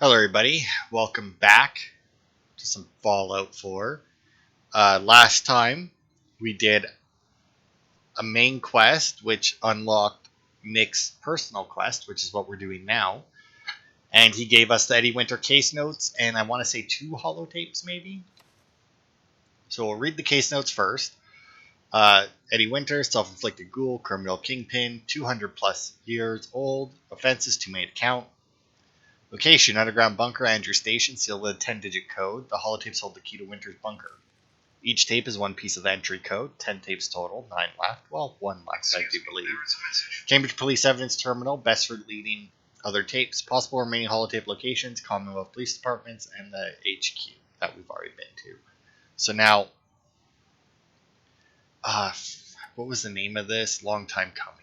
Hello, everybody. Welcome back to some Fallout 4. Last time we did a main quest, which unlocked Nick's personal quest, which is what we're doing now. And he gave us the Eddie Winter case notes, and I want to say 2 holotapes, maybe. So we'll read the case notes first. Eddie Winter, self-inflicted ghoul, criminal kingpin, 200 plus years old, offenses too many to count. Location, underground bunker, Andrew Station, sealed with a 10-digit code. The holotapes hold the key to Winter's bunker. Each tape is one piece of entry code. 10 tapes total, 9 left. Well, 1 left, I do believe. Cambridge Police Evidence Terminal, best for leading other tapes. Possible remaining holotape locations, Commonwealth Police Departments, and the HQ that we've already been to. So now, what was the name of this? Long time coming.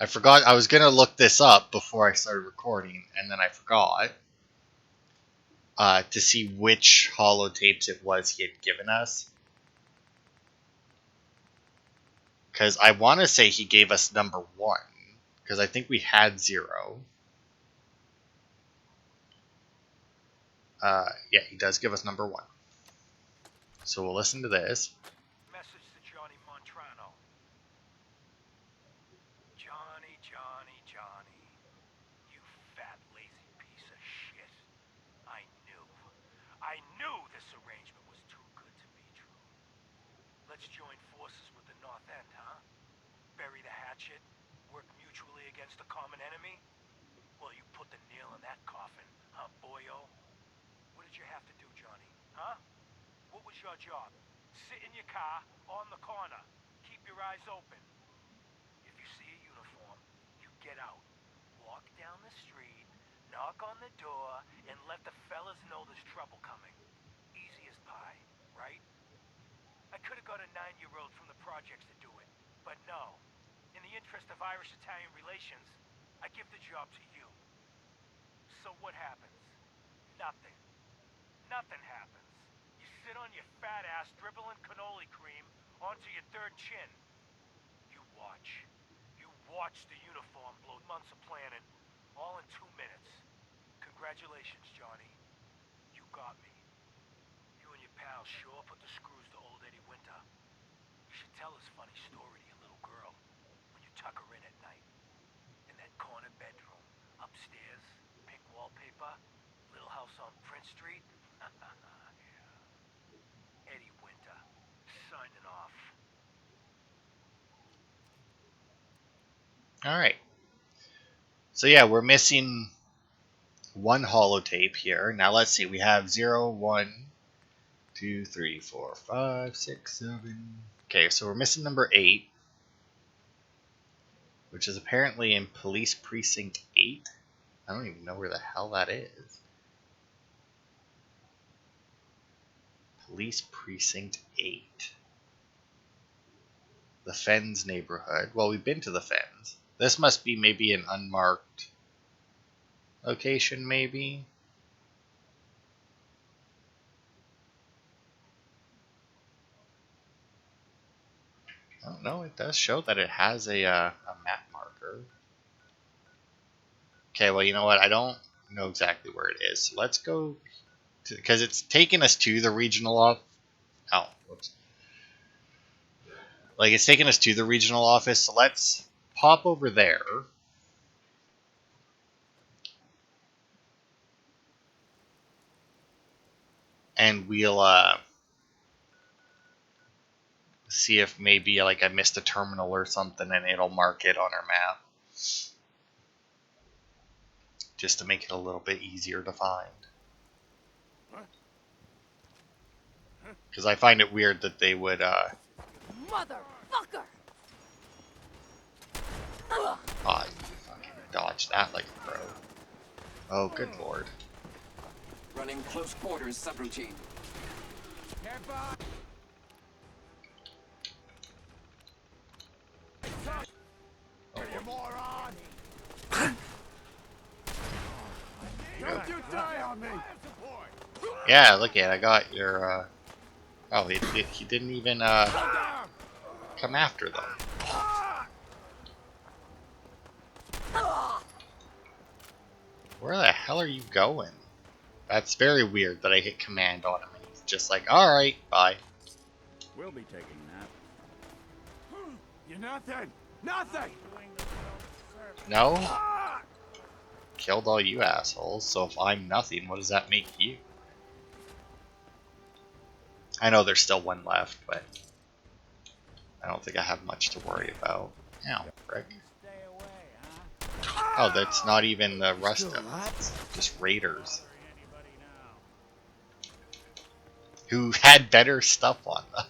I forgot. I was going to look this up before I started recording, and then I forgot to see which holotapes it was he had given us. Because I want to say he gave us number 1, because I think we had 0. Yeah, he does give us number 1. So we'll listen to this. Message to Johnny Montrano. Johnny, you fat lazy piece of shit. I knew this arrangement was too good to be true. Let's join forces with the North End, huh? Bury the hatchet, work mutually against a common enemy? Well, you put the nail in that coffin, huh, boyo? What did you have to do, Johnny, huh? What was your job? Sit in your car, on the corner. Keep your eyes open. If you see a uniform, you get out. Walk down the street, knock on the door, and let the fellas know there's trouble coming. Easy as pie, right? I could have got a 9-year-old from the projects to do it, but no. In the interest of Irish-Italian relations, I give the job to you. So what happens? Nothing. Nothing happens. You sit on your fat ass dribbling cannoli cream onto your third chin. You watch. You watch the uniform blow months of planning, all in 2 minutes. Congratulations, Johnny. You got me. You and your pals sure put the screws to old Eddie Winter. You should tell this funny story to your little girl when you tuck her in at night. In that corner bedroom, upstairs, pink wallpaper, little house on Prince Street. Yeah. Eddie Winter, signing off. Alright. So yeah, we're missing 1 holotape here. Now let's see. We have 0, 1, 2, 3, 4, 5, 6, 7. Okay, so we're missing number 8, which is apparently in Police Precinct 8. I don't even know where the hell that is. Police Precinct 8. The Fens neighborhood. Well, we've been to the Fens. This must be maybe an unmarked location, maybe. I don't know. It does show that it has a map marker. Okay, well, you know what? I don't know exactly where it is. So let's go to, because it's taking us to the regional office. Oh, whoops. Like, it's taking us to the regional office, so let's pop over there. And we'll see if maybe like I missed a terminal or something, and it'll mark it on our map, just to make it a little bit easier to find. Because I find it weird that they would Motherfucker! oh, you fucking dodged that like a pro. Oh, good lord. Running close quarters subroutine. You moron! Don't you die on me! Yeah, look at it. I got your oh, he didn't even come after them. Where the hell are you going? That's very weird that I hit command on him and he's just like, alright, bye. We'll be taking that. You're nothing! Nothing! No? Killed all you assholes, so if I'm nothing, what does that make you? I know there's still one left, but I don't think I have much to worry about. Ow, frick. Stay away, huh? Oh, that's not even the rest of them. Just raiders. Anybody now? Who had better stuff on them.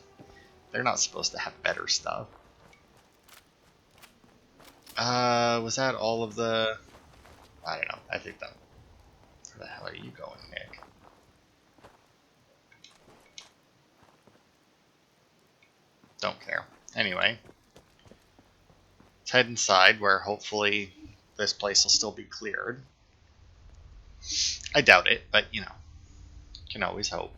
They're not supposed to have better stuff. Was that all of the... I don't know. I think that... Where the hell are you going, Nick? Don't care. Anyway. Let's head inside where hopefully this place will still be cleared. I doubt it, but you know. Can always hope.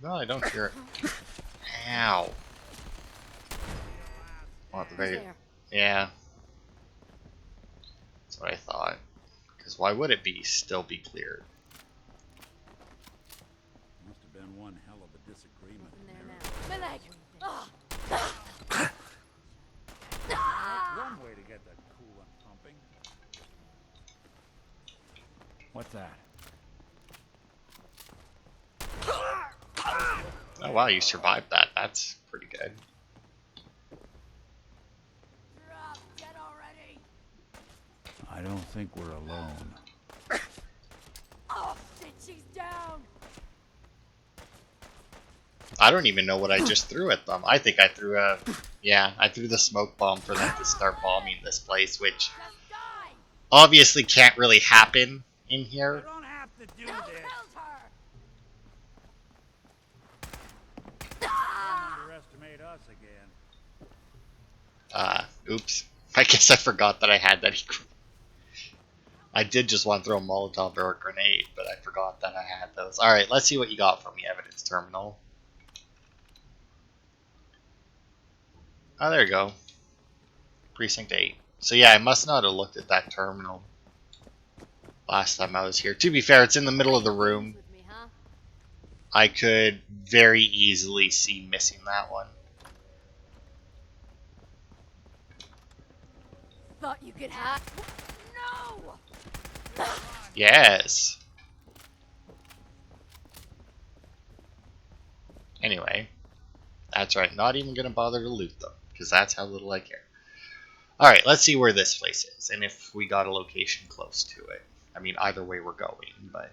No, I don't hear it. Ow. Well, at the very... Yeah. That's what I thought. Because why would it still be cleared? Must have been one hell of a disagreement. My leg. Ah. That's one way to get that coolant pumping. What's that? Oh wow, you survived that. That's pretty good. Drop dead already. I don't think we're alone. Oh shit, she's down. I don't even know what I just threw at them. I think I threw a... Yeah, I threw the smoke bomb for them to start bombing this place, which Just die. obviously can't really happen in You here. don't have to do They'll this. killed her. Don't Ah. underestimate us again. Oops. I guess I forgot that I had that. I did just want to throw a Molotov or a grenade, but I forgot that I had those. Alright, let's see what you got from the evidence terminal. Oh, there you go. Precinct 8. So yeah, I must not have looked at that terminal last time I was here. To be fair, it's in the middle of the room. With me, huh? I could very easily see missing that one. Thought you could have. No. Yes. Anyway, that's right. Not even going to bother to loot them, because that's how little I care. Alright, let's see where this place is, and if we got a location close to it. I mean, either way we're going, but...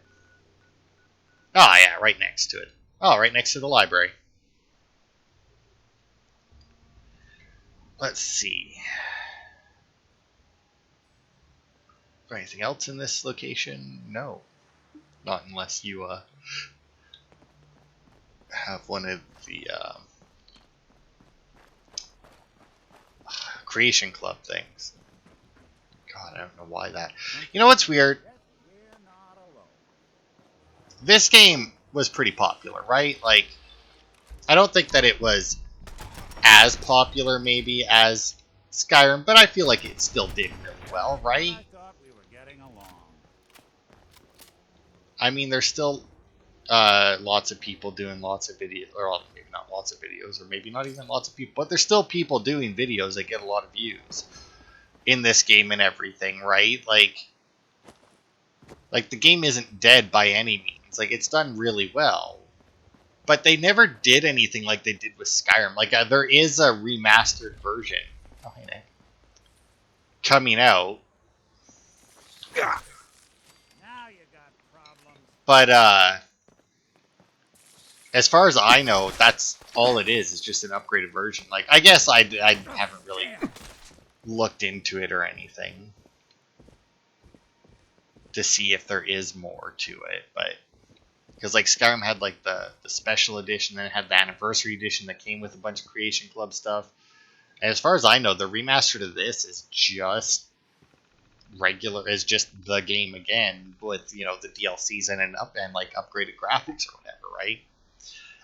Oh, yeah, right next to it. Oh, right next to the library. Let's see. Is there anything else in this location? No. Not unless you, have one of the, Creation Club things. God, I don't know why that... You know what's weird? We're not alone. This game was pretty popular, right? Like, I don't think that it was as popular, maybe, as Skyrim, but I feel like it still did really well, right? I thought we were getting along. I mean, there's still lots of people doing lots of videos, or well, maybe not lots of videos, or maybe not even lots of people, but there's still people doing videos that get a lot of views in this game and everything, right? Like the game isn't dead by any means. Like, it's done really well. But they never did anything like they did with Skyrim. Like, there is a remastered version coming out. Now you got problems. But, as far as I know, that's all it is just an upgraded version. Like, I guess I haven't really looked into it or anything to see if there is more to it, but because like Skyrim had like the special edition, then it had the anniversary edition that came with a bunch of Creation Club stuff. And as far as I know, the remaster to this is just the game again with, you know, the DLCs and like upgraded graphics or whatever, right?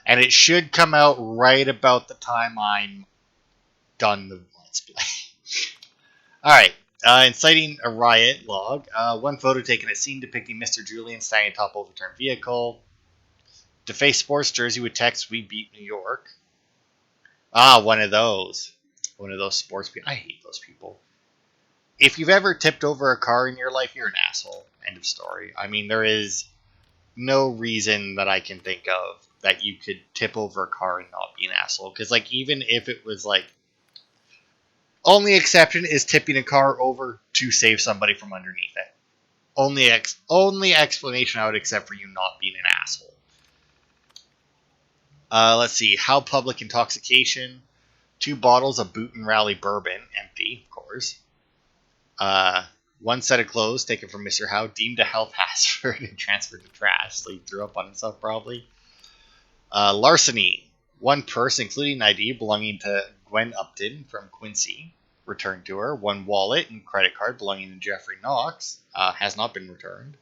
And it should come out right about the time I'm done the Let's Play. Alright, Inciting a riot log. One photo taken at scene depicting Mr. Julian standing atop overturned vehicle. Deface sports jersey with text "We beat New York." Ah, one of those. One of those sports people. I hate those people. If you've ever tipped over a car in your life, you're an asshole. End of story. I mean, there is no reason that I can think of that you could tip over a car and not be an asshole. Because, like, even if it was like, only exception is tipping a car over to save somebody from underneath it. Only explanation I would accept for you not being an asshole. Let's see. How public intoxication. 2 bottles of Boot and Rally bourbon, empty, of course. One set of clothes taken from Mr. Howe, deemed a health hazard and transferred to trash. So he threw up on himself, probably. Larceny. 1 purse, including an ID, belonging to Gwen Upton from Quincy, returned to her. 1 wallet and credit card belonging to Jeffrey Knox, has not been returned.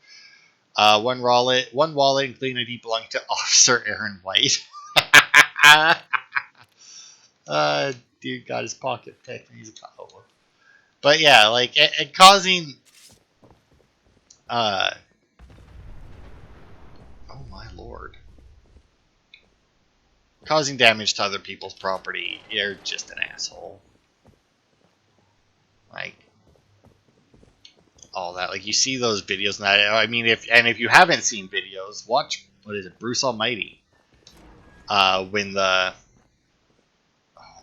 One wallet, including ID, belonging to Officer Aaron White. Dude got his pocket picked and he's a cowboy. But yeah, like, and causing, oh my lord, causing damage to other people's property, you're just an asshole. Like, all that, like, you see those videos, and I mean, if you haven't seen videos, watch, what is it, Bruce Almighty, when the,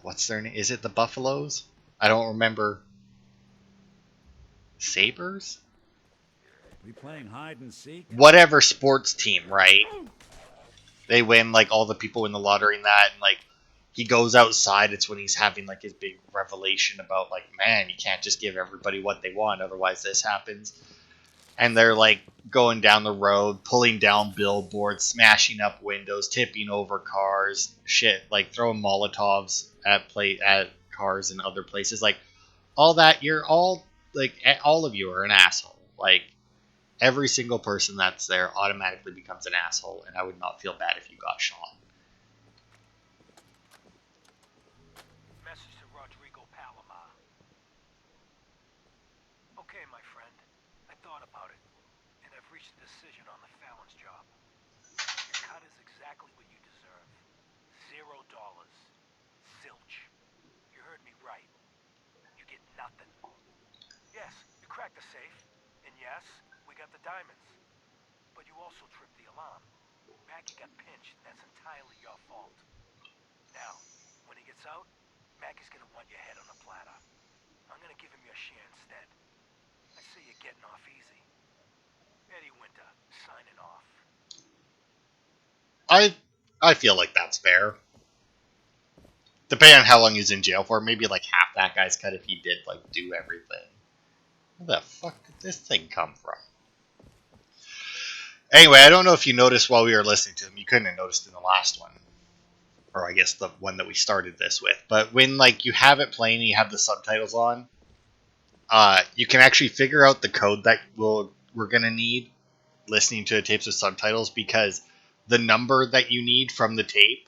what's their name, is it the Buffaloes? I don't remember. Sabres? We playing hide and seek? Whatever sports team, right? They win, like, all the people win the lottery and that, and, like, he goes outside. It's when he's having, like, his big revelation about, like, man, you can't just give everybody what they want, otherwise this happens. And they're, like, going down the road, pulling down billboards, smashing up windows, tipping over cars, shit, like, throwing Molotovs at cars and other places. Like, all that, you're all, like, all of you are an asshole. Like, every single person that's there automatically becomes an asshole, and I would not feel bad if you got shot. Message to Rodrigo Palomar. Okay, my friend. I thought about it, and I've reached a decision on the Fallon's job. Your cut is exactly what you deserve. $0. Zilch. You heard me right. You get nothing. Yes, you cracked the safe, and yes, we got the diamonds. But you also tripped the alarm. Mackie got pinched, and that's entirely your fault. Now, when he gets out, Mackie's gonna want your head on a platter. I'm gonna give him your share instead. I see you're getting off easy. Eddie Winter, signing off. I feel like that's fair. Depending on how long he's in jail for, maybe like half that guy's cut if he did like do everything. Where the fuck did this thing come from? Anyway, I don't know if you noticed while we were listening to him. You couldn't have noticed in the last one, or I guess the one that we started this with. But when like you have it playing and you have the subtitles on, you can actually figure out the code that we're gonna need listening to the tapes with subtitles, because the number that you need from the tape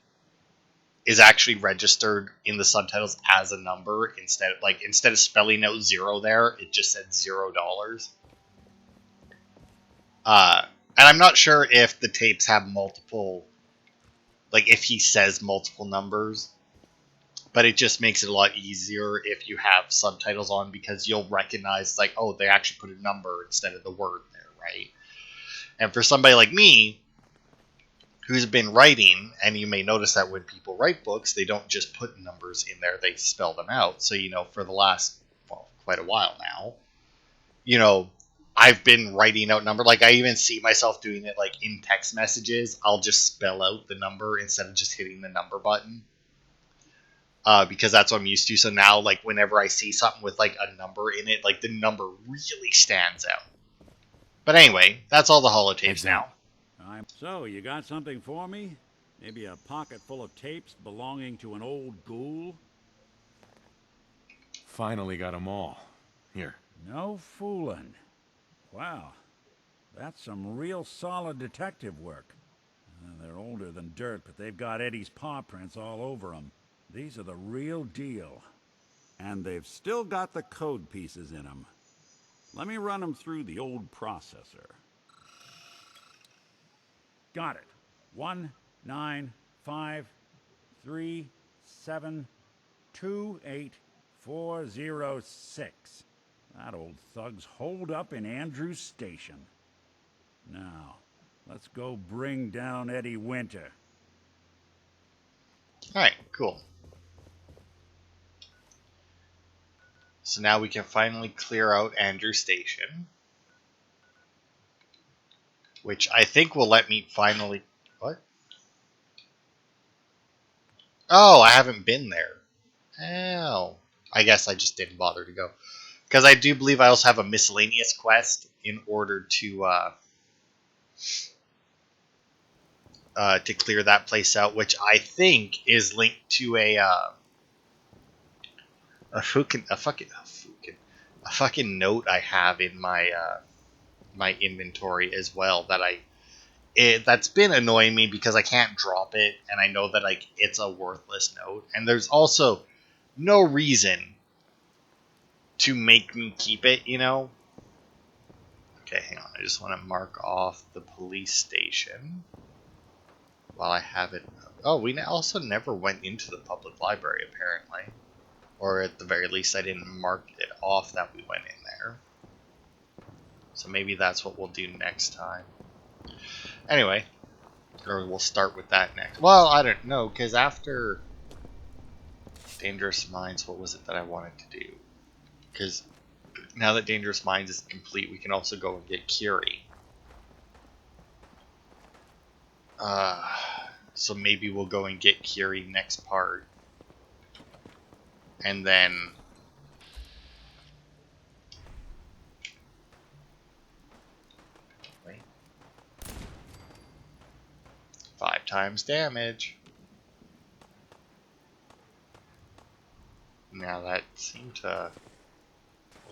is actually registered in the subtitles as a number, instead of spelling out 0 there, it just said $0. And I'm not sure if the tapes have multiple, like if he says multiple numbers, but it just makes it a lot easier if you have subtitles on, because you'll recognize, like, oh, they actually put a number instead of the word there, right? And for somebody like me, who's been writing, and you may notice that when people write books, they don't just put numbers in there, they spell them out. So, for the last, quite a while now, I've been writing out number. Like, I even see myself doing it, like, in text messages. I'll just spell out the number instead of just hitting the number button. Because that's what I'm used to. So now, like, whenever I see something with, like, a number in it, like, the number really stands out. But anyway, that's all the holotapes now. So, you got something for me? Maybe a pocket full of tapes belonging to an old ghoul? Finally got them all. Here. No fooling. Wow. That's some real solid detective work. They're older than dirt, but they've got Eddie's paw prints all over them. These are the real deal. And they've still got the code pieces in them. Let me run them through the old processor. Got it. 19553728406. That old thug's holed up in Andrews Station. Now, let's go bring down Eddie Winter. Alright, cool. So now we can finally clear out Andrew Station. Which I think will let me finally... What? Oh, I haven't been there. Oh. I guess I just didn't bother to go. Because I do believe I also have a miscellaneous quest in order to clear that place out, which I think is linked to a fucking note I have in my inventory as well that's been annoying me because I can't drop it, and I know that like it's a worthless note, and there's also no reason to make me keep it, you know. Okay, hang on. I just want to mark off the police station while I have it. Oh, we also never went into the public library, apparently. Or at the very least, I didn't mark it off that we went in there. So maybe that's what we'll do next time. Anyway, or we'll start with that next. Well, I don't know, because after Dangerous Minds, what was it that I wanted to do? Because now that Dangerous Minds is complete, we can also go and get Curie. So maybe we'll go and get Curie next part. And then... Wait. 5 times damage. Now that seemed to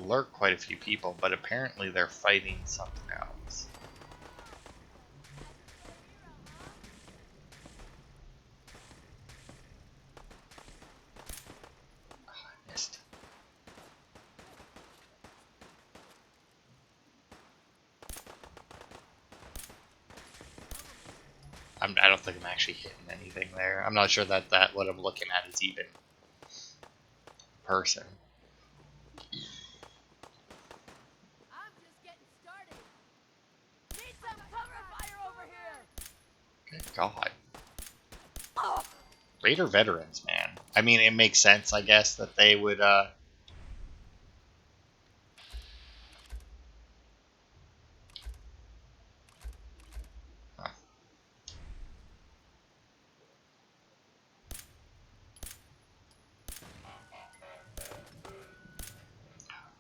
alert quite a few people, but apparently they're fighting something else. Oh, I missed. I don't think I'm actually hitting anything there. I'm not sure that what I'm looking at is even a person. I'm just getting started. Need some cover fire over here. Good God. Raider veterans, man. I mean, it makes sense, I guess, that they would, huh.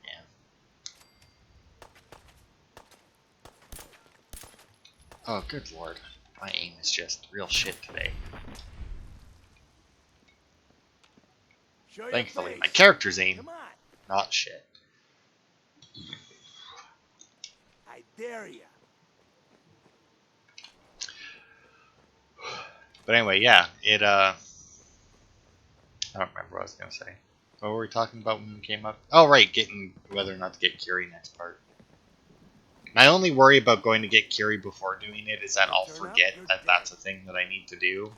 Yeah. Oh, good lord. My aim is just real shit today. Show your Thankfully, face. my character's aim, Come on. not shit. I dare ya. But anyway, yeah, I don't remember what I was gonna say. What were we talking about when we came up? Oh, right, getting whether or not to get Curie next part. My only worry about going to get Curie before doing it is that I'll Turn up, forget you're that dead. that's a thing that I need to do.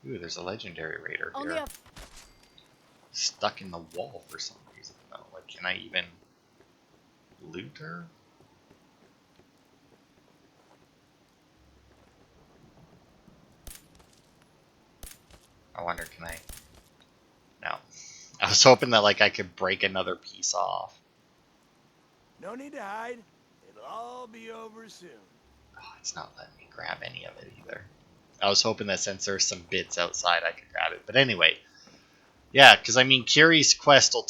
Ooh, there's a legendary raider Only here. a Stuck in the wall for some reason, though. Like, can I even loot her? I wonder, can I... No. I was hoping that, like, I could break another piece off. No need to hide. It'll all be over soon. Oh, it's not letting me grab any of it either. I was hoping that since there's some bits outside, I could grab it. But anyway, yeah, because I mean, Curie's quest will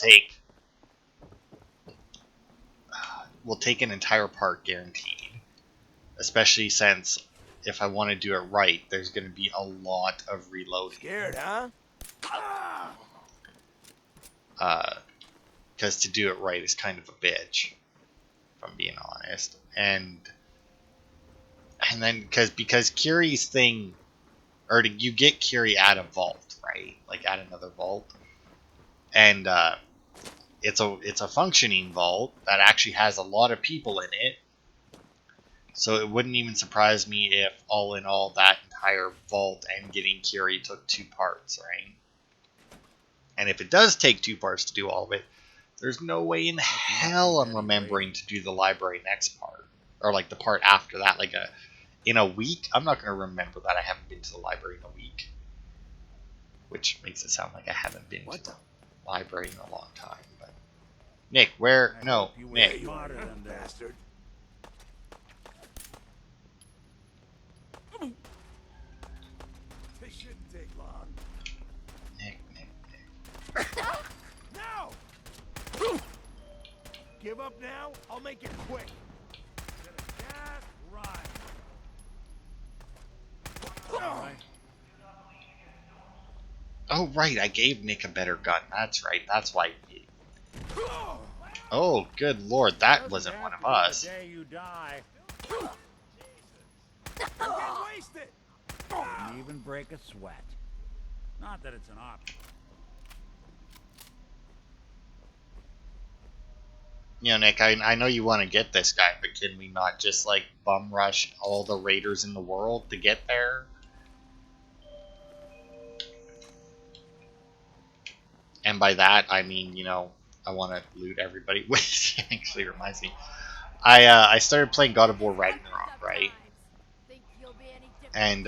take an entire part guaranteed. Especially since if I want to do it right, there's going to be a lot of reloading. Scared, huh? Because to do it right is kind of a bitch. if I'm being honest. And then because Kiri's thing, or you get Kiri at a vault, right? Like at another vault, and it's a functioning vault that actually has a lot of people in it. So it wouldn't even surprise me if all in all that entire vault and getting Kiri took 2 parts, right? And if it does take 2 parts to do all of it, there's no way in hell I'm remembering to do the library next part. Or like the part after that, like in a week. I'm not going to remember that I haven't been to the library in a week. Which makes it sound like I haven't been to the library in a long time. But Nick, where? No, Nick. Smarter than that. Bastard. This shouldn't take long. Nick. No! Give up now? I'll make it quick. Just right. Oh, right, I gave Nick a better gun. That's right, that's why. Oh, good lord, that wasn't one of us. The day you die, I'm getting wasted! didn't even break a sweat. Not that it's an option. You know, Nick, I know you want to get this guy, but can we not just, like, bum rush all the raiders in the world to get there? And by that, I mean, you know, I want to loot everybody. Which actually reminds me. I started playing God of War Ragnarok, right? Think you'll be any different? And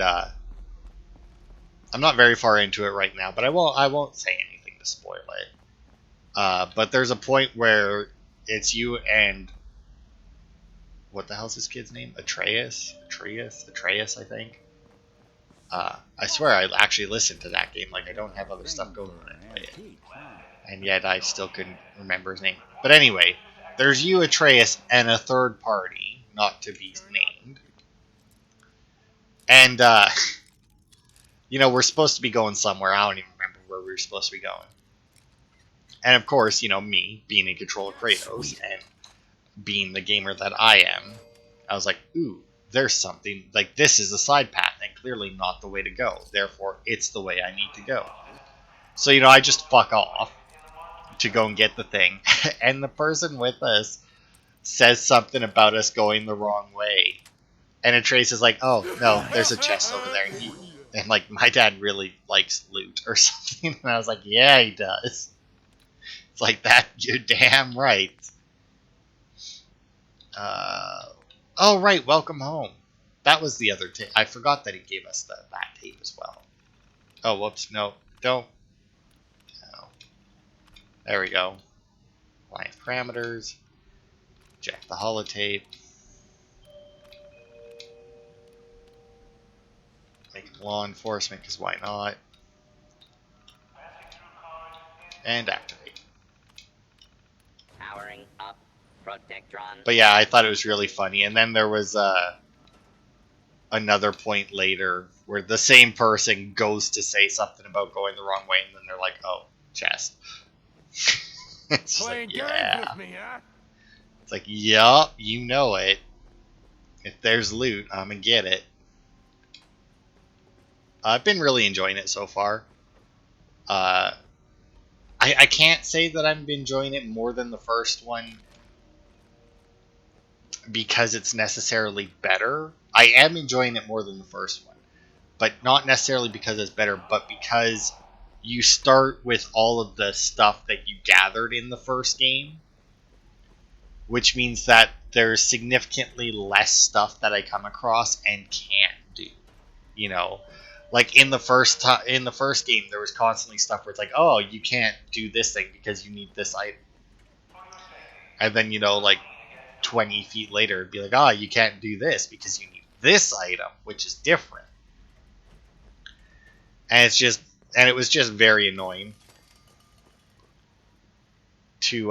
I'm not very far into it right now, but I won't say anything to spoil it. But there's a point where it's you and what the hell's this kid's name? Atreus, I think. I swear I actually listened to that game. Like I don't have other stuff going when I play it, and yet I still couldn't remember his name. But anyway, there's you, Atreus, and a third party, not to be named. And you know, we're supposed to be going somewhere. I don't even remember where we were supposed to be going. And of course, you know, me being in control of Kratos and being the gamer that I am, I was like, ooh, there's something, like, this is a side path and clearly not the way to go. Therefore, it's the way I need to go. So, you know, I just fuck off to go and get the thing. And the person with us says something about us going the wrong way. And Atreus is like, oh, no, there's a chest over there. And like, my dad really likes loot or something. And I was like, yeah, he does. It's like that, you're damn right. Oh, right, welcome home. That was the other tape. I forgot that he gave us that tape as well. Oh, whoops, no, don't. No. There we go. Client parameters. Check the holotape. Make it law enforcement, because why not? And activate. Powering up Protectron. But yeah, I thought it was really funny. And then there was another point later where the same person goes to say something about going the wrong way, and then they're like, "Oh, chest." It's just Playing like, games yeah. with me, huh? It's like, yup, you know it. If there's loot, I'm gonna get it. I've been really enjoying it so far. I can't say that I've been enjoying it more than the first one because it's necessarily better. I am enjoying it more than the first one, but not necessarily because it's better, but because you start with all of the stuff that you gathered in the first game, which means that there's significantly less stuff that I come across and can't do. You know, like in the first game, there was constantly stuff where it's like, oh, you can't do this thing because you need this item, and then, you know, like 20 feet later, it'd be like, oh, you can't do this because you need this item, which is different. And it was just very annoying to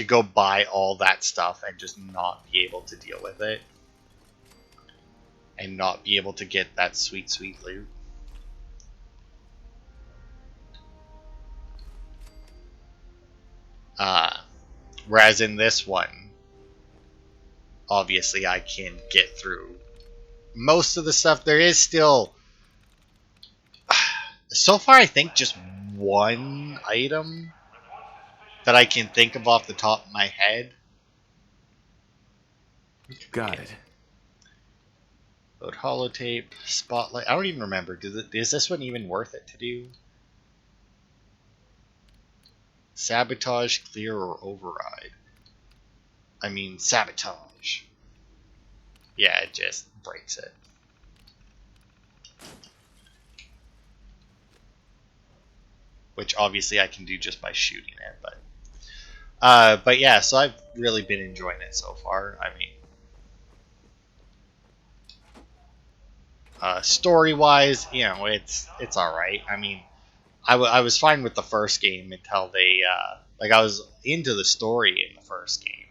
go buy all that stuff and just not be able to deal with it. And not be able to get that sweet, sweet loot. Whereas in this one, obviously I can get through most of the stuff. There is still, so far I think, just one item that I can think of off the top of my head. Got it. Load holotape, spotlight. I don't even remember. Is this one even worth it to do? Sabotage, clear, or override? I mean, sabotage. Yeah, it just breaks it. Which obviously I can do just by shooting it, but yeah, so I've really been enjoying it so far. I mean, story-wise, you know, it's all right. I mean, I was fine with the first game until they like I was into the story in the first game,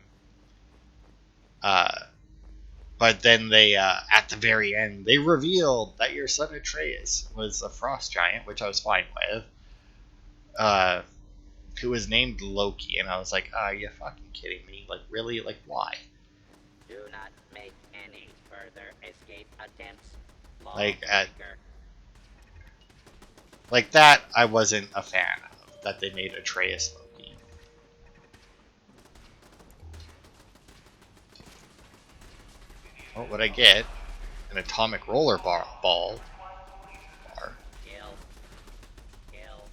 but then they at the very end they revealed that your son Atreus was a frost giant, which I was fine with. Who was named Loki, and I was like, "Ah, you fucking kidding me? Like, really? Like, why?" Do not make any further escape attempts. Like, Lawbreaker. like that, I wasn't a fan of that they made Atreus Loki. Oh, what I get? An atomic roller ball. Kill. Kill.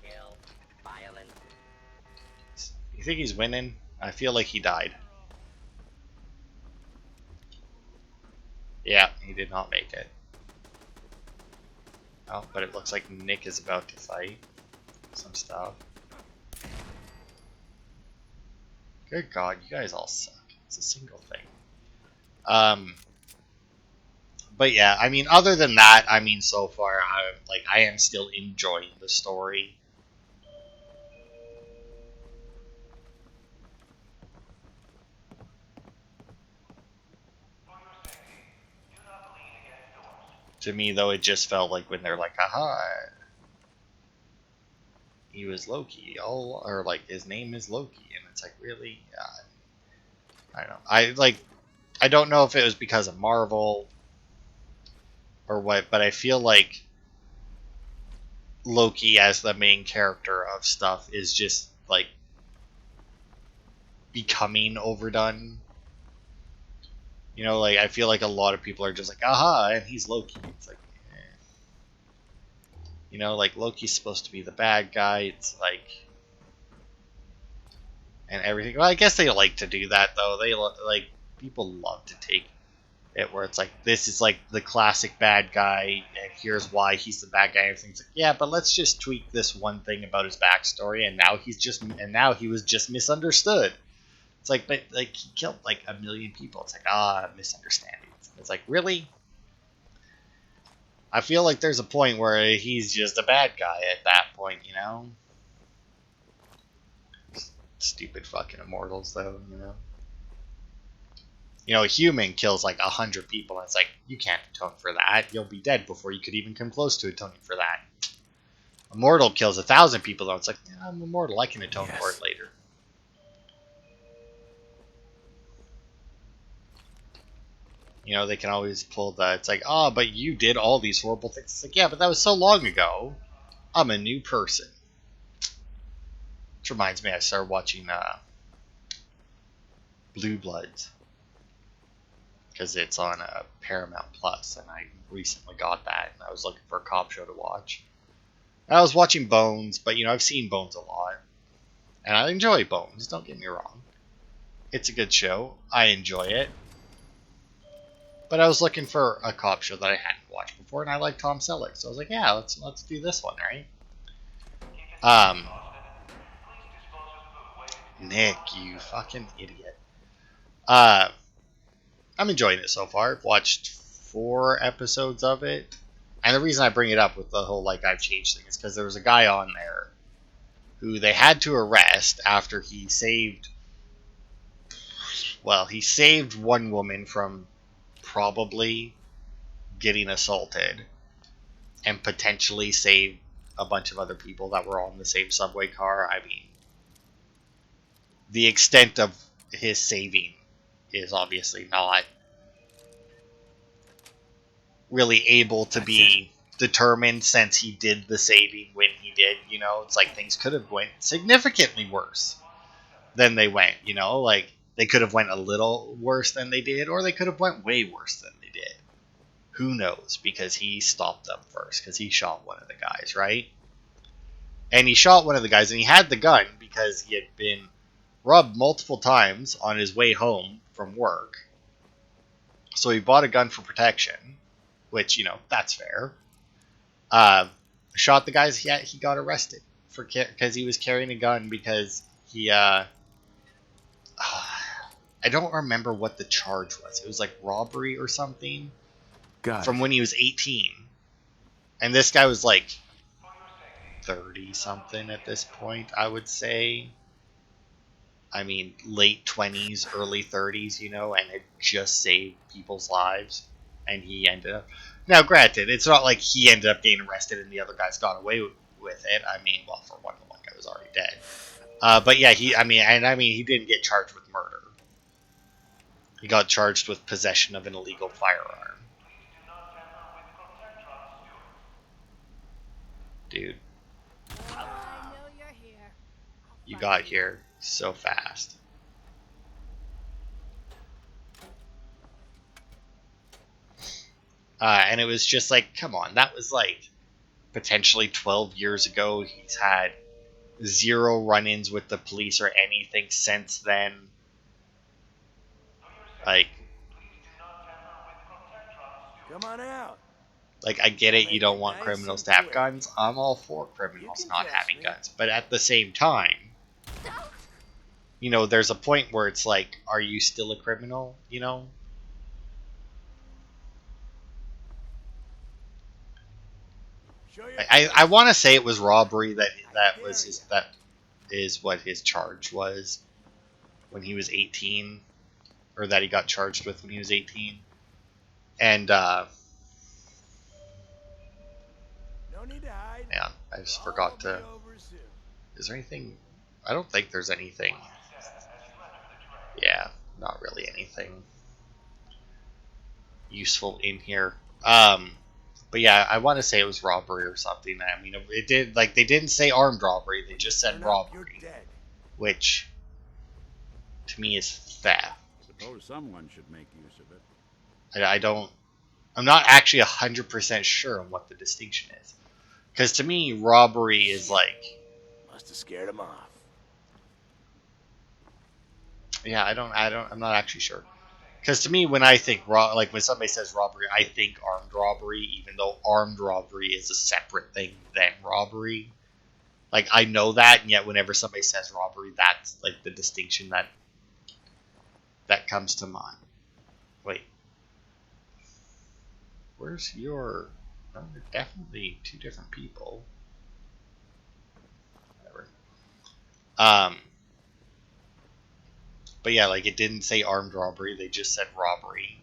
Kill. Violent. You think he's winning? I feel like he died. Yeah, he did not make it. Oh, but it looks like Nick is about to fight some stuff. Good God, you guys all suck. It's a single thing. But yeah, I mean, other than that, I mean, so far, I am still enjoying the story. To me, though, it just felt like when they're like, "Aha, he was Loki," all or like his name is Loki, and it's like, really, I don't know. I don't know if it was because of Marvel or what, but I feel like Loki as the main character of stuff is just like becoming overdone. You know, like I feel like a lot of people are just like, "Aha," and he's Loki. It's like, you know, like Loki's supposed to be the bad guy. It's like, and everything. Well, I guess they like to do that though. They like people love to take it where it's like this is like the classic bad guy, and here's why he's the bad guy. And everything's like, yeah, but let's just tweak this one thing about his backstory, and now he was just misunderstood. It's like, but like he killed like a million people. It's like misunderstandings. It's like, really? I feel like there's a point where he's just a bad guy at that point, you know? Stupid fucking immortals, though, you know? You know, a human kills like 100 people, and it's like, you can't atone for that. You'll be dead before you could even come close to atoning for that. Immortal kills 1,000 people, though. It's like, yeah, I'm immortal. I can atone for it later. You know, they can always pull the, it's like, oh, but you did all these horrible things. It's like, yeah, but that was so long ago. I'm a new person. Which reminds me, I started watching Blue Bloods. Because it's on Paramount Plus, and I recently got that, and I was looking for a cop show to watch. And I was watching Bones, but, you know, I've seen Bones a lot. And I enjoy Bones, don't get me wrong. It's a good show. I enjoy it. But I was looking for a cop show that I hadn't watched before, and I like Tom Selleck, so I was like, yeah, let's do this one, right? Nick, you fucking idiot. I'm enjoying it so far. I've watched 4 episodes of it, and the reason I bring it up with the whole like I've changed thing is because there was a guy on there who they had to arrest after he saved. Well, he saved one woman from probably getting assaulted, and potentially saved a bunch of other people that were on the same subway car. I mean, the extent of his saving is obviously not really able to That's it. be determined since he did the saving when he did. You know, it's like things could have went significantly worse than they went. You know, like they could have went a little worse than they did, or they could have went way worse than they did. Who knows? Because he stopped them first, because he shot one of the guys, right? And he shot one of the guys, and he had the gun because he had been robbed multiple times on his way home from work. So he bought a gun for protection, which, you know, that's fair. Uh, Shot the guys. He got arrested for because he was carrying a gun because he. I don't remember what the charge was. It was like robbery or something Got from it. when he was 18, and this guy was like 30 something at this point. I would say. I mean, late 20s, early 30s, you know, and it just saved people's lives. And he ended up. Now, granted, it's not like he ended up getting arrested and the other guys got away with it. I mean, well, for one, the one guy was already dead. But yeah, he didn't get charged with murder. He got charged with possession of an illegal firearm. Dude, I know you're here. I'll you find got here so fast. And it was just like, come on, that was like potentially 12 years ago. He's had zero run-ins with the police or anything since then. Like, Come on out. I get I'll it. You make don't it want nice criminals and to have quick. guns. I'm all for You criminals can not trust having me. guns, but at the same time, you know, there's a point where it's like, are you still a criminal? You know, Show your I face. want to say it was robbery I dare ya. that is what his charge was when he was 18, or that he got charged with when he was 18, and No need to hide. man, I just It'll all forgot be to. over soon. Is there anything? I don't think there's anything. Yeah, not really anything useful in here. But yeah, I want to say it was robbery or something. I mean, it did like they didn't say armed robbery; they When you just turn said up, you're robbery, dead. which to me is theft. Suppose someone should make use of it. I don't. I'm not actually 100% sure on what the distinction is, because to me, robbery is like, Must have scared him off. yeah, I'm not actually sure. Because to me, when I think like when somebody says robbery, I think armed robbery, even though armed robbery is a separate thing than robbery. Like I know that, and yet whenever somebody says robbery, that's like the distinction that comes to mind. Wait, where's your? Oh, they're definitely two different people. Whatever. Um, but yeah, like it didn't say armed robbery; they just said robbery.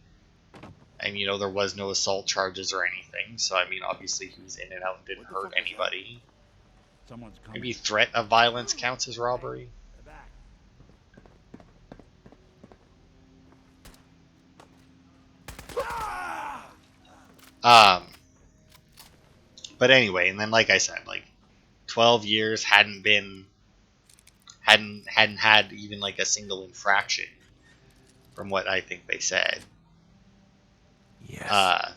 And you know there was no assault charges or anything, so I mean obviously he was in and out and didn't What the hurt fuck was that? anybody. Someone's coming. Maybe threat of violence counts as robbery. They're back. Um, but anyway, and then like I said, like 12 years hadn't had even like a single infraction from what I think they said. Yes.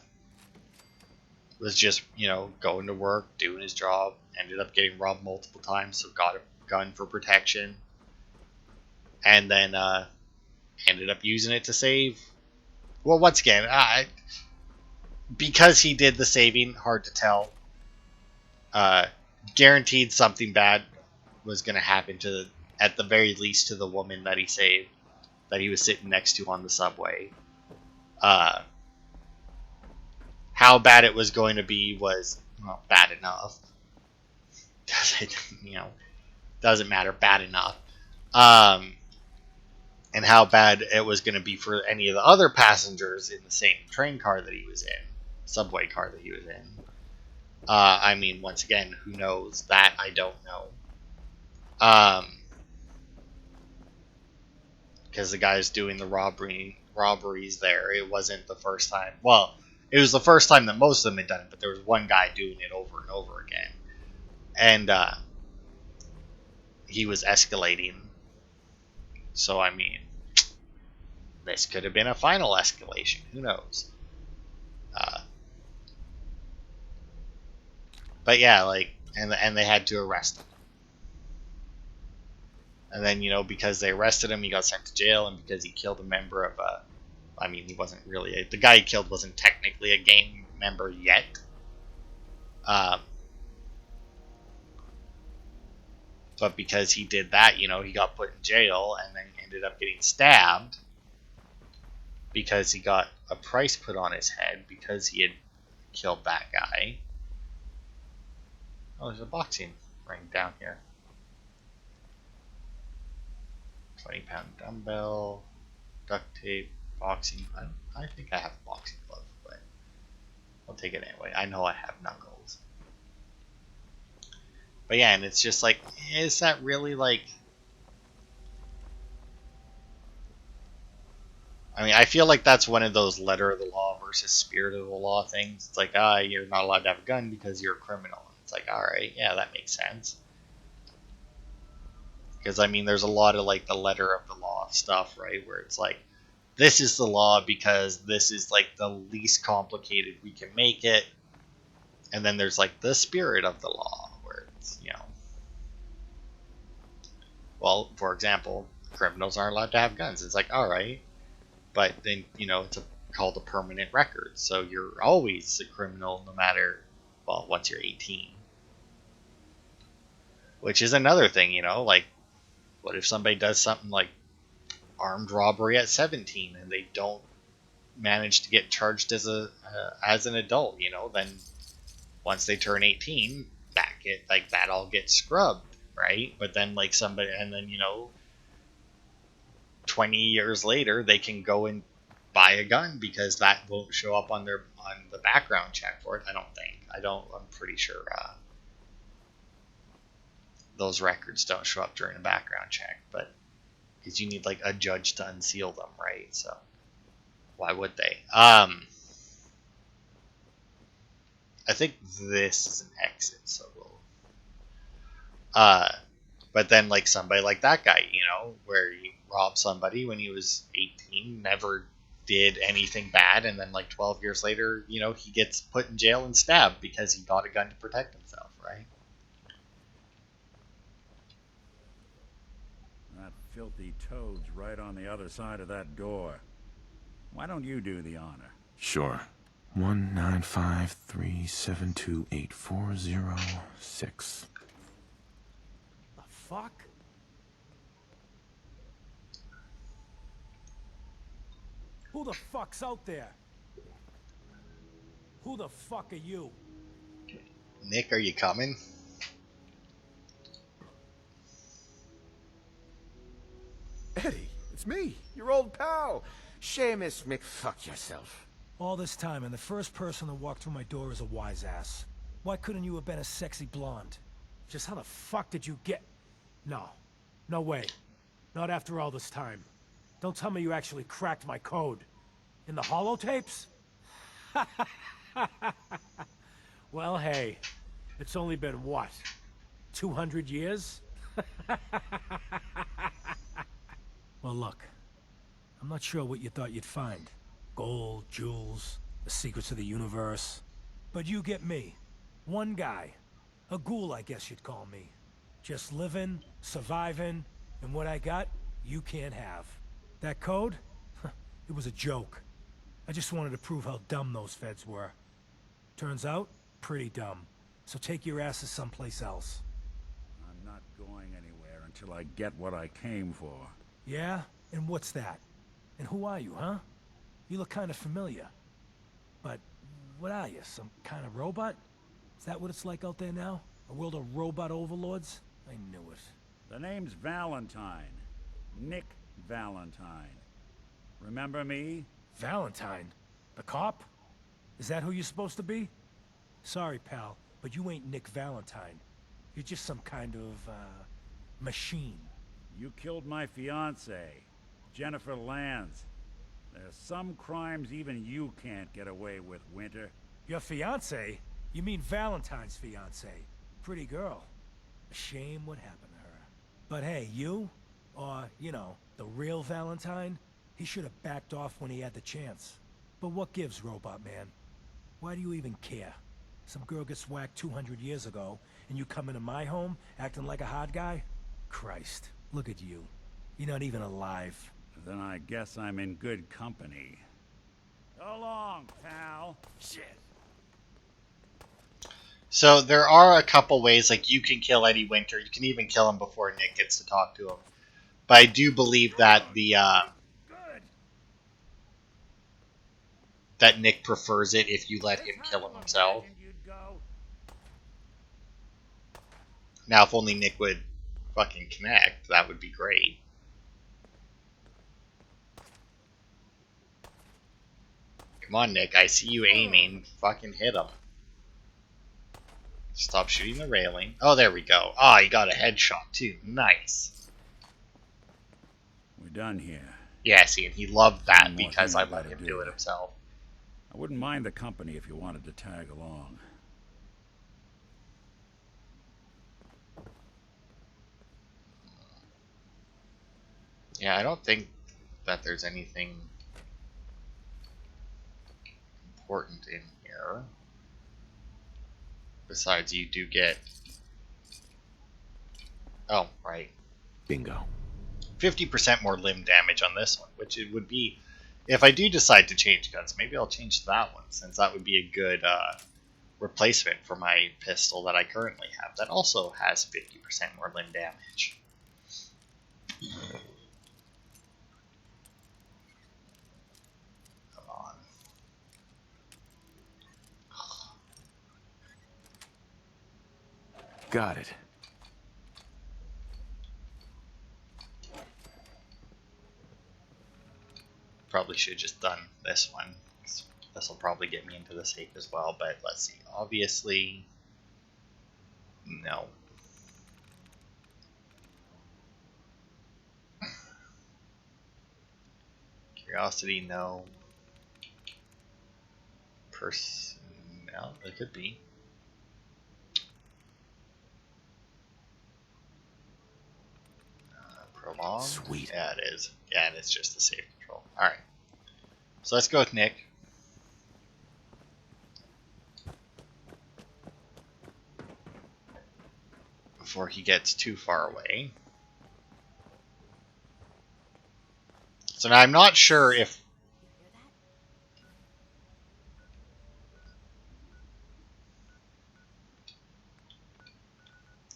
Was just, you know, going to work, doing his job, ended up getting robbed multiple times, so got a gun for protection, and then ended up using it to save. Well, once again, because he did the saving, hard to tell. Guaranteed something bad was going to happen to, at the very least, to the woman that he saved, that he was sitting next to on the subway. How bad it was going to be was, well, bad enough. Doesn't matter, bad enough. And how bad it was going to be for any of the other passengers in the same train car that he was in, subway car that he was in. I mean, once again, who knows? That I don't know. because the guy's doing the robberies there. It wasn't the first time. Well, it was the first time that most of them had done it, but there was one guy doing it over and over again, and he was escalating. So I mean, this could have been a final escalation. Who knows? Uh, but yeah, like, and they had to arrest him. And then, because they arrested him, he got sent to jail, and because he killed a member of I mean, he wasn't really the guy he killed wasn't technically a gang member yet. Um, but because he did that, he got put in jail and then ended up getting stabbed because he got a price put on his head because he had killed that guy. Oh, there's a boxing ring down here. 20-pound dumbbell, duct tape, boxing. I think I have a boxing glove, but I'll take it anyway. I know I have knuckles. But yeah, and it's just like, is that really like... I mean, I feel like that's one of those letter of the law versus spirit of the law things. It's like, you're not allowed to have a gun because you're a criminal. It's like, alright, yeah, that makes sense. Because, I mean, there's a lot of, like, the letter of the law stuff, right? Where it's like, this is the law because this is, like, the least complicated we can make it. And then there's, like, the spirit of the law, where it's, well, for example, criminals aren't allowed to have guns. It's like, alright. But then, it's called a permanent record. So you're always a criminal no matter, well, once you're 18. Which is another thing, like, what if somebody does something like armed robbery at 17 and they don't manage to get charged as an adult? Then once they turn 18, that all gets scrubbed, right? But then like somebody, and then 20 years later they can go and buy a gun because that won't show up on the background check for it. I'm pretty sure those records don't show up during a background check, but because you need like a judge to unseal them, right? So why would they? I think this is an exit, so we'll. But then like somebody like that guy, where he robbed somebody when he was 18, never did anything bad, and then like 12 years later, he gets put in jail and stabbed because he got a gun to protect himself, right? That filthy toad's right on the other side of that door. Why don't you do the honor? Sure. 19537284006. The fuck? Who the fuck's out there? Who the fuck are you? Nick, are you coming? Eddie, it's me, your old pal. Seamus McFuck yourself. All this time, and the first person to walk through my door is a wise ass. Why couldn't you have been a sexy blonde? Just how the fuck did you get... No. No way. Not after all this time. Don't tell me you actually cracked my code. In the holotapes? Well, hey. It's only been, what? 200 years? Well, look. I'm not sure what you thought you'd find. Gold, jewels, the secrets of the universe. But you get me. One guy. A ghoul, I guess you'd call me. Just living, surviving, and what I got, you can't have. That code? It was a joke. I just wanted to prove how dumb those feds were. Turns out, pretty dumb. So take your asses someplace else. I'm not going anywhere until I get what I came for. Yeah? And what's that? And who are you, huh? You look kind of familiar. But what are you, some kind of robot? Is that what it's like out there now? A world of robot overlords? I knew it. The name's Valentine. Nick Valentine. Remember me? Valentine? The cop? Is that who you're supposed to be? Sorry, pal, but you ain't Nick Valentine. You're just some kind of, machine. You killed my fiancée. Jennifer Lands. There's some crimes even you can't get away with, Winter. Your fiance? You mean Valentine's fiance? Pretty girl. A shame what happened to her. But hey, you? Or, you know, the real Valentine? He should have backed off when he had the chance. But what gives, Robot Man? Why do you even care? Some girl gets whacked 200 years ago, and you come into my home acting like a hot guy? Christ, look at you. You're not even alive. Then I guess I'm in good company. So long, pal. Shit. So there are a couple ways, like you can kill Eddie Winter. You can even kill him before Nick gets to talk to him. But I do believe that Good. that Nick prefers it if you let him kill him himself. You'd go. Now, if only Nick would fucking connect, that would be great. Come on, Nick. I see you aiming. Fucking hit him. Stop shooting the railing. Oh, there we go. Ah, he got a headshot, too. Nice. We're done here. Yeah, see, and he loved that One more because thing I I let gotta him do. do it himself. I wouldn't mind the company if you wanted to tag along. Yeah, I don't think that there's anything important in here. Besides, you do get... Oh, right. Bingo. 50% more limb damage on this one, which it would be... If I do decide to change guns, maybe I'll change to that one, since that would be a good replacement for my pistol that I currently have. That also has 50% more limb damage. Come on. Got it. Probably should have just done this one. This will probably get me into the safe as well, but let's see. Obviously, no. Curiosity, no. Personnel, it could be. Prolonged. Sweet. Yeah, it is. Yeah, and it's just the safe control. Alright. So let's go with Nick. Before he gets too far away. So now I'm not sure if... You hear that?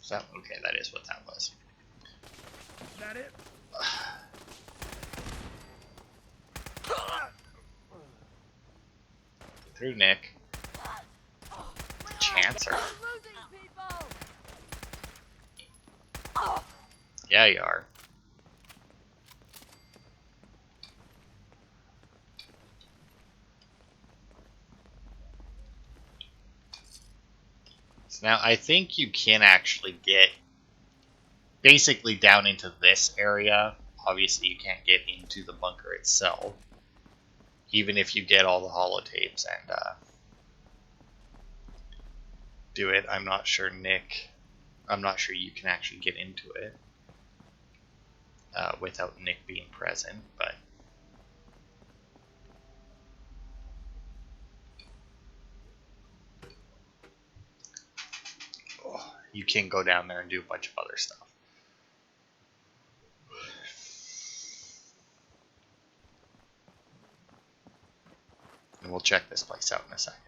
Is that, okay, that is what that was. Is that it? Through Nick. Chancer. We're losing people! Yeah, you are. So now I think you can actually get basically down into this area. Obviously, you can't get into the bunker itself, even if you get all the holotapes and do it. I'm not sure, Nick. I'm not sure you can actually get into it without Nick being present, but you can go down there and do a bunch of other stuff. And we'll check this place out in a second.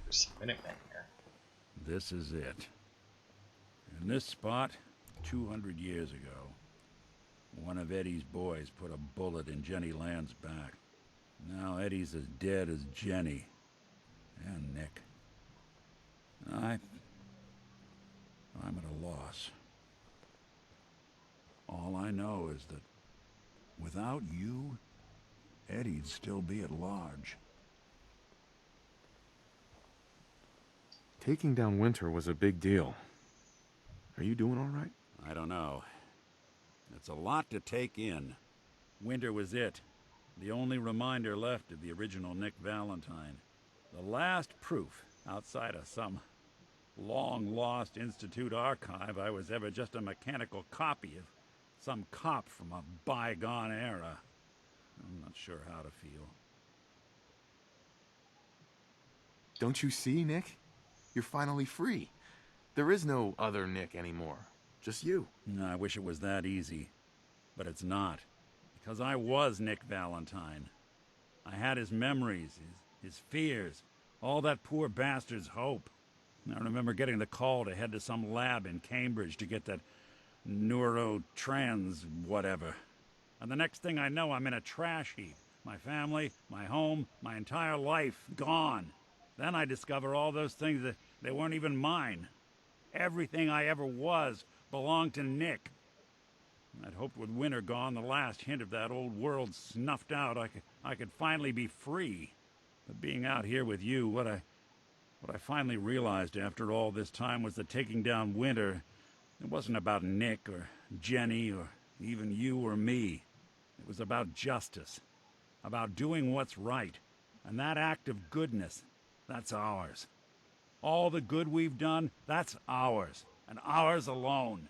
There's some Minutemen here. This is it. In this spot, 200 years ago, one of Eddie's boys put a bullet in Jenny Land's back. Now Eddie's as dead as Jenny. And Nick. I'm at a loss. All I know is that without you, Eddie'd still be at large. Taking down Winter was a big deal. Are you doing all right? I don't know. It's a lot to take in. Winter was it. The only reminder left of the original Nick Valentine. The last proof, outside of some long-lost Institute archive, I was ever just a mechanical copy of some cop from a bygone era. I'm not sure how to feel. Don't you see, Nick? You're finally free. There is no other Nick anymore. Just you. I wish it was that easy. But it's not. Because I was Nick Valentine. I had his memories, his fears, all that poor bastard's hope. I remember getting the call to head to some lab in Cambridge to get that neurotrans whatever. And the next thing I know, I'm in a trash heap. My family, my home, my entire life gone. Then I discover all those things that they weren't even mine. Everything I ever was belonged to Nick. I'd hoped with winter gone, the last hint of that old world snuffed out, I could finally be free. But being out here with you, what I finally realized after all this time was that taking down Winter, it wasn't about Nick or Jenny or even you or me. It was about justice, about doing what's right. And that act of goodness, that's ours. All the good we've done, that's ours, and ours alone.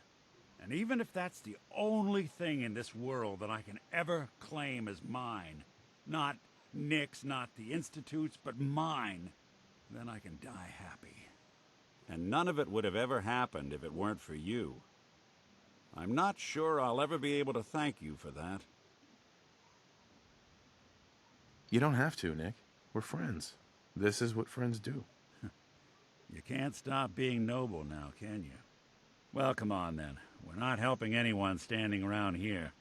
And even if that's the only thing in this world that I can ever claim as mine, not Nick's, not the Institute's, but mine, then I can die happy. And none of it would have ever happened if it weren't for you. I'm not sure I'll ever be able to thank you for that. You don't have to, Nick. We're friends. This is what friends do. You can't stop being noble now, can you? Well, come on then. We're not helping anyone standing around here.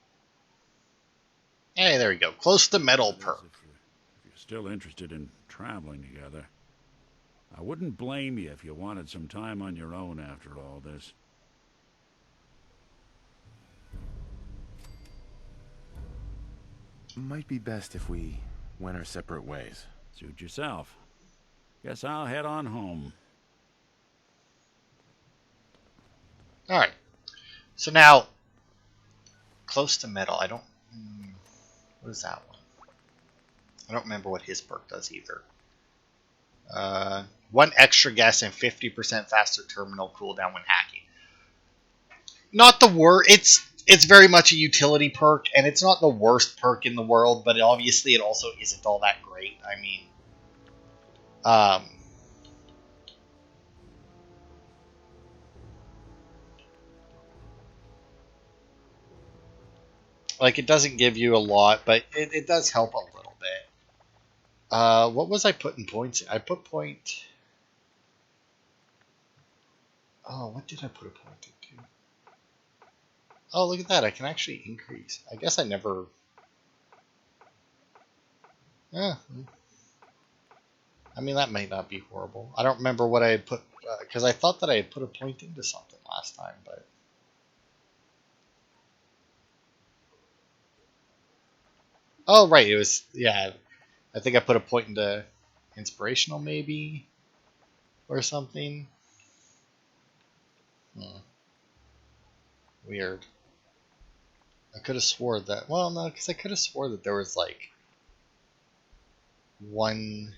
Hey, there you go. Close to metal That is, perk. if you're still interested in traveling together. I wouldn't blame you if you wanted some time on your own after all this. Might be best if we went our separate ways. Suit yourself. Guess I'll head on home. Alright. So now, close to metal. I don't... What is that one? I don't remember what his perk does either. One extra guess and 50% faster terminal cooldown when hacking. Not the worst. It's very much a utility perk, and it's not the worst perk in the world, but obviously it also isn't all that great. I mean, like it doesn't give you a lot, but it does help a little bit. What was I putting points in? I put point. Oh, what did I put a point into? Oh, look at that. I can actually increase. I guess I never... Yeah. I mean, that might not be horrible. I don't remember what I had put... Because I thought that I had put a point into something last time, but... Oh, right. It was... Yeah. I think I put a point into inspirational, maybe? Or something. Weird. I could have swore that... Well, no, because I could have swore that there was, like... One...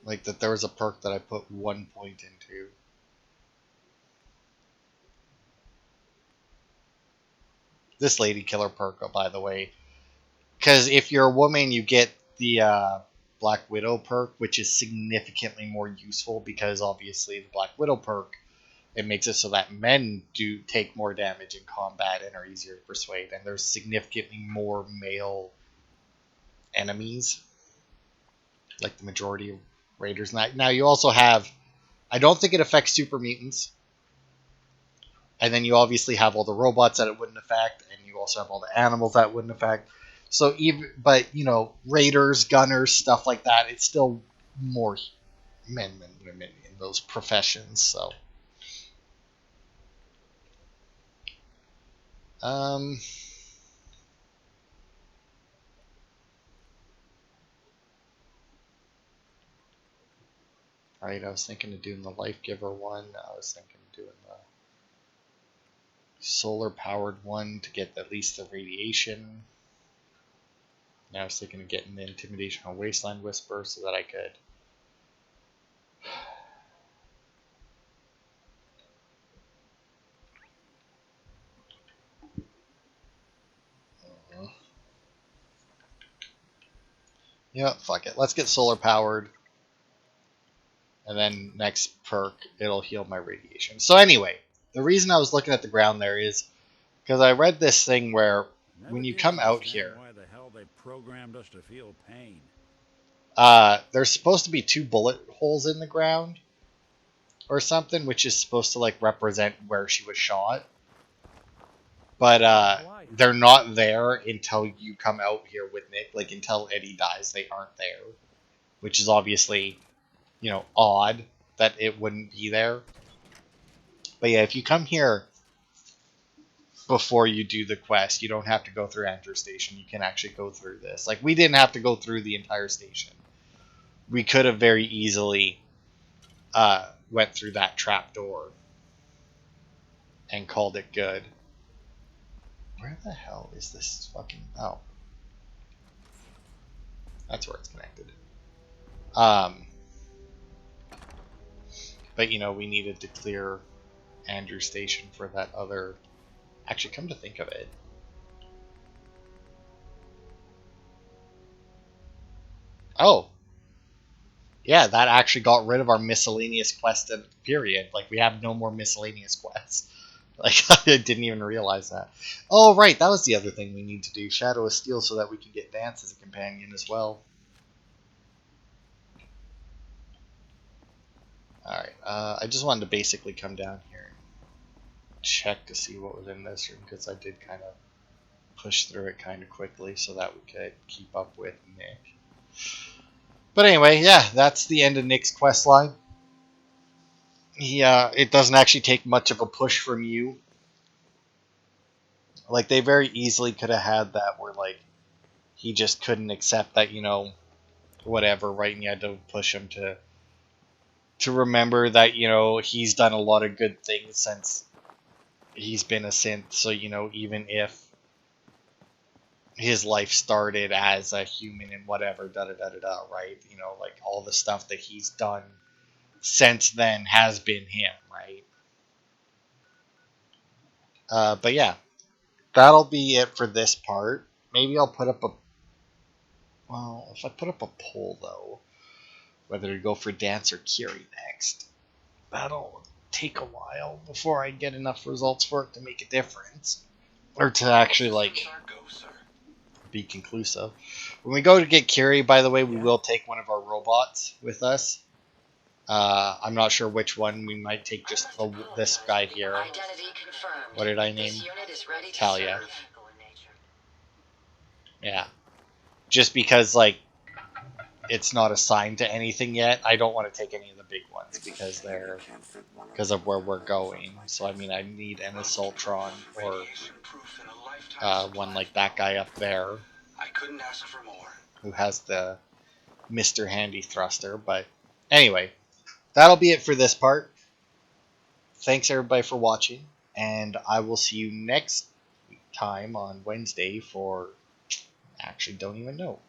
Like, that there was a perk that I put 1 point into. This lady killer perk, oh, by the way. Because if you're a woman, you get the Black Widow perk, which is significantly more useful because obviously the Black Widow perk, it makes it so that men do take more damage in combat and are easier to persuade, and there's significantly more male enemies, like the majority of raiders. Now you also have, I don't think it affects super mutants, and then you obviously have all the robots that it wouldn't affect, and you also have all the animals that it wouldn't affect. So even, but you know, raiders, gunners, stuff like that, it's still more men than women in those professions. So, um, all right. I was thinking of doing the life giver one. I was thinking of doing the. solar powered one to get at least the radiation. Now I was thinking of getting the intimidation on Wasteland Whisper so that I could. Yeah, fuck it. Let's get solar powered. And then next perk, it'll heal my radiation. So anyway, the reason I was looking at the ground there is because I read this thing where Never when you did come out understand here, why the hell they programmed us to feel pain. there's supposed to be 2 bullet holes in the ground or something, which is supposed to like represent where she was shot. But they're not there until you come out here with Nick. Like until Eddie dies, they aren't there, which is obviously, odd that it wouldn't be there. But yeah, if you come here before you do the quest, you don't have to go through Andrew Station. You can actually go through this. Like we didn't have to go through the entire station. We could have very easily went through that trap door and called it good. Where the hell is this fucking... Oh. That's where it's connected. But, we needed to clear Andrew Station for that other... Actually, come to think of it. Oh. Yeah, that actually got rid of our miscellaneous quest period. Like, we have no more miscellaneous quests. Like, I didn't even realize that. Oh, right, that was the other thing we need to do. Shadow of Steel so that we can get Vance as a companion as well. Alright, I just wanted to basically come down here and check to see what was in this room, because I did kind of push through it kind of quickly so that we could keep up with Nick. But anyway, yeah, that's the end of Nick's quest line. It doesn't actually take much of a push from you. Like, they very easily could have had that where, like, he just couldn't accept that, whatever, right? And you had to push him to remember that, he's done a lot of good things since he's been a synth. So, even if his life started as a human and whatever, da da da da da, right? Like all the stuff that he's done since then has been him, right? But yeah, that'll be it for this part. Maybe I'll put up if I put up a poll though, whether to go for Dance or Kiri next, that'll take a while before I get enough results for it to make a difference. Or to actually, like, be conclusive. When we go to get Kiri, by the way, we will take one of our robots with us. I'm not sure which one. We might take just this guy here. What did I name? Talia. Yeah. Just because, like, it's not assigned to anything yet. I don't want to take any of the big ones because of where we're going. So I mean, I need an Assaultron or one like that guy up there. I couldn't ask for more. Who has the Mr. Handy thruster? But anyway, that'll be it for this part. Thanks everybody for watching, and I will see you next time on Wednesday for... Actually, don't even know.